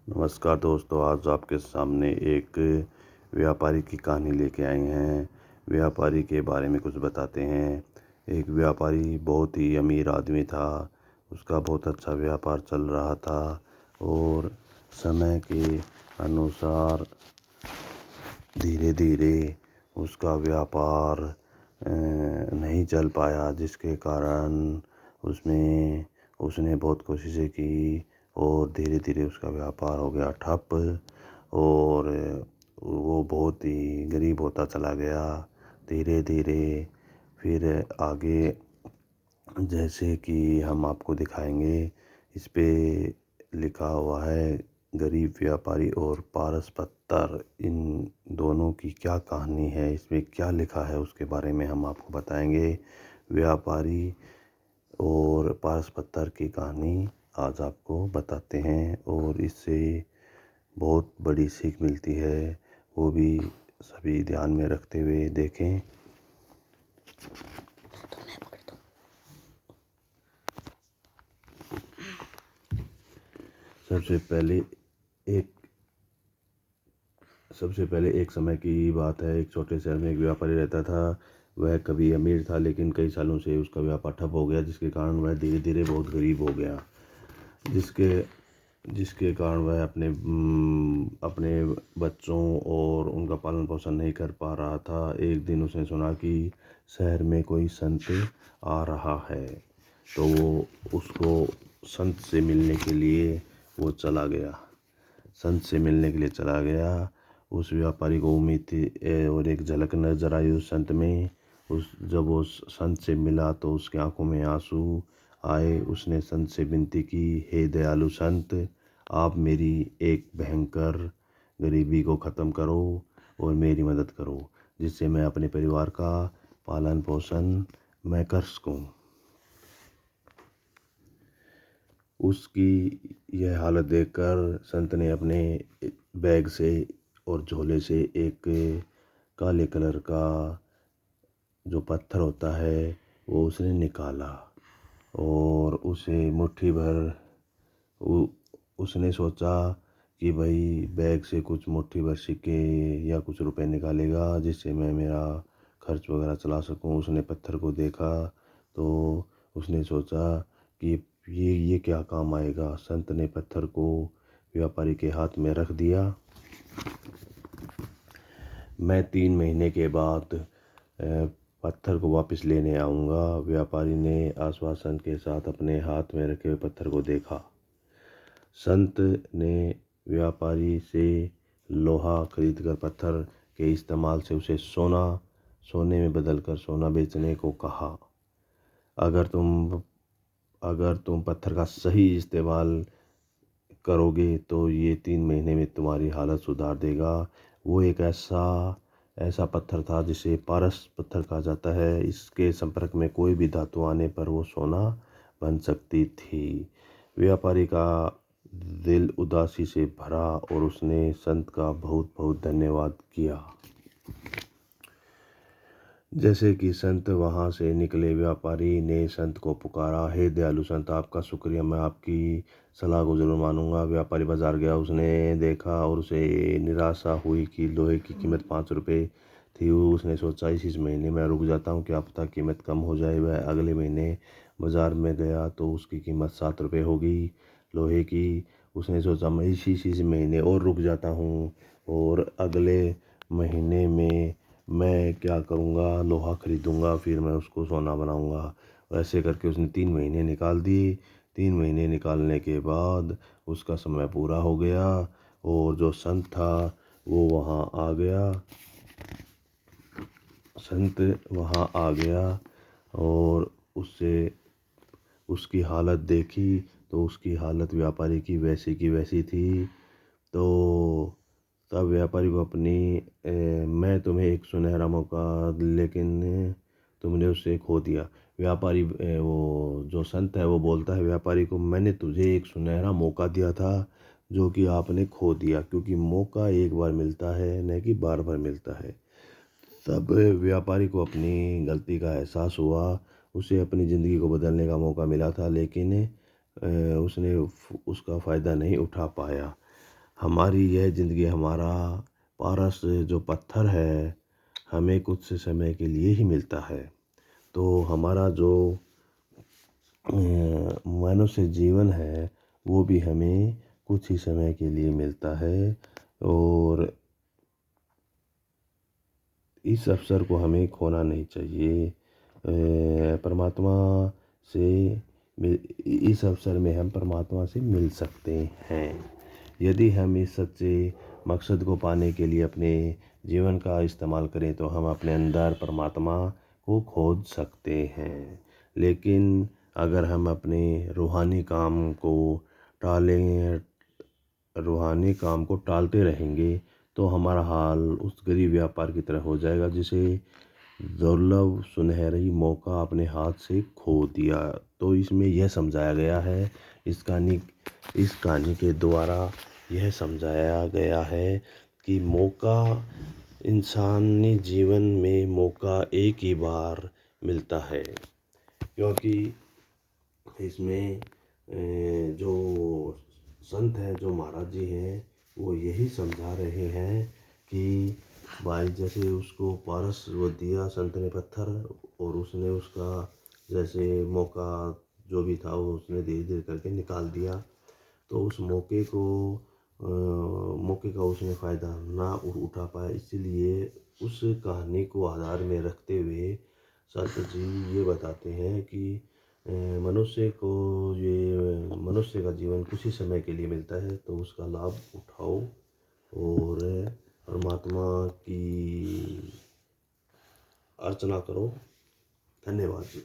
नमस्कार दोस्तों, आज आपके सामने एक व्यापारी की कहानी लेके आए हैं। व्यापारी के बारे में कुछ बताते हैं। एक व्यापारी बहुत ही अमीर आदमी था। उसका बहुत अच्छा व्यापार चल रहा था और समय के अनुसार धीरे धीरे उसका व्यापार नहीं चल पाया, जिसके कारण उसमें उसने बहुत कोशिशें की और धीरे धीरे उसका व्यापार हो गया ठप और वो बहुत ही गरीब होता चला गया धीरे धीरे। फिर आगे जैसे कि हम आपको दिखाएंगे, इस पे लिखा हुआ है गरीब व्यापारी और पारस पत्थर। इन दोनों की क्या कहानी है, इसमें क्या लिखा है, उसके बारे में हम आपको बताएंगे। व्यापारी और पारस पत्थर की कहानी आज आपको बताते हैं और इससे बहुत बड़ी सीख मिलती है, वो भी सभी ध्यान में रखते हुए देखें। सबसे पहले एक समय की बात है। एक छोटे शहर में एक व्यापारी रहता था। वह कभी अमीर था, लेकिन कई सालों से उसका व्यापार ठप हो गया, जिसके कारण वह धीरे धीरे बहुत गरीब हो गया। जिसके जिसके कारण वह अपने बच्चों और उनका पालन पोषण नहीं कर पा रहा था। एक दिन उसने सुना कि शहर में कोई संत आ रहा है, तो वो उसको संत से मिलने के लिए वो चला गया। संत से मिलने के लिए चला गया। उस व्यापारी को उम्मीद थी और एक झलक नजर आई उस संत में। जब वो संत से मिला तो उसकी आंखों में आंसू आए। उसने संत से विनती की, हे दयालु संत, आप मेरी एक भयंकर गरीबी को ख़त्म करो और मेरी मदद करो, जिससे मैं अपने परिवार का पालन पोषण मैं कर सकूं। उसकी यह हालत देखकर संत ने अपने बैग से और झोले से एक काले कलर का जो पत्थर होता है वो उसने निकाला और उसे मुट्ठी भर उसने सोचा कि भाई बैग से कुछ मुट्ठी भर सिक्के या कुछ रुपए निकालेगा, जिससे मैं मेरा खर्च वगैरह चला सकूं। उसने पत्थर को देखा तो उसने सोचा कि ये क्या काम आएगा। संत ने पत्थर को व्यापारी के हाथ में रख दिया। मैं 3 महीने के बाद पत्थर को वापस लेने आऊँगा। व्यापारी ने आश्वासन के साथ अपने हाथ में रखे हुए पत्थर को देखा। संत ने व्यापारी से लोहा खरीदकर पत्थर के इस्तेमाल से उसे सोने में बदलकर सोना बेचने को कहा। अगर तुम पत्थर का सही इस्तेमाल करोगे तो ये 3 महीने में तुम्हारी हालत सुधार देगा। वो एक ऐसा पत्थर था जिसे पारस पत्थर कहा जाता है। इसके संपर्क में कोई भी धातु आने पर वो सोना बन सकती थी। व्यापारी का दिल उदासी से भरा और उसने संत का बहुत बहुत धन्यवाद किया। जैसे कि संत वहाँ से निकले, व्यापारी ने संत को पुकारा, हे दयालु संत, आपका शुक्रिया, मैं आपकी सलाह को जरूर मानूंगा। व्यापारी बाजार गया। उसने देखा और उसे निराशा हुई कि लोहे की कीमत 5 रुपये थी। उसने सोचा इस महीने मैं रुक जाता हूँ, क्या पता कीमत कम हो जाए। वह अगले महीने बाजार में गया तो उसकी कीमत 7 रुपये हो गई लोहे की। उसने सोचा मैं इसी महीने और रुक जाता हूँ और अगले महीने में मैं क्या करूँगा, लोहा खरीदूँगा, फिर मैं उसको सोना बनाऊँगा। वैसे करके उसने 3 महीने निकाल दिए। 3 महीने निकालने के बाद उसका समय पूरा हो गया और जो संत था वो वहाँ आ गया। संत वहाँ आ गया और उसकी हालत देखी तो उसकी हालत व्यापारी की वैसी थी। तो तब व्यापारी को मैं तुम्हें एक सुनहरा मौका, लेकिन तुमने उसे खो दिया। व्यापारी वो जो संत है वो बोलता है व्यापारी को, मैंने तुझे एक सुनहरा मौका दिया था जो कि आपने खो दिया, क्योंकि मौका एक बार मिलता है, न कि बार बार मिलता है। तब व्यापारी को अपनी गलती का एहसास हुआ। उसे अपनी ज़िंदगी को बदलने का मौका मिला था, लेकिन उसने उसका फ़ायदा नहीं उठा पाया। हमारी यह ज़िंदगी, हमारा पारस जो पत्थर है, हमें कुछ समय के लिए ही मिलता है। तो हमारा जो मनुष्य जीवन है वो भी हमें कुछ ही समय के लिए मिलता है, और इस अवसर को हमें खोना नहीं चाहिए। परमात्मा से इस अवसर में हम परमात्मा से मिल सकते हैं। यदि हम इस सच्चे मकसद को पाने के लिए अपने जीवन का इस्तेमाल करें तो हम अपने अंदर परमात्मा को खोज सकते हैं। लेकिन अगर हम अपने रूहानी काम को टालते रहेंगे तो हमारा हाल उस गरीब व्यापार की तरह हो जाएगा जिसे दुर्लभ सुनहरी मौका अपने हाथ से खो दिया। तो इसमें यह समझाया गया है, इस कहानी के द्वारा यह समझाया गया है कि इंसानी जीवन में मौका एक ही बार मिलता है। क्योंकि इसमें जो संत हैं, जो महाराज जी हैं, वो यही समझा रहे हैं कि भाई जैसे उसको पारस वो दिया संत ने पत्थर, और उसने उसका जैसे मौका जो भी था वो उसने धीरे धीरे करके निकाल दिया। तो उस मौके का उसने फ़ायदा ना उठा पाया। इसीलिए उस कहानी को आधार में रखते हुए संत जी ये बताते हैं कि मनुष्य का जीवन कुछ ही समय के लिए मिलता है, तो उसका लाभ उठाओ और परमात्मा की अर्चना करो। धन्यवाद जी।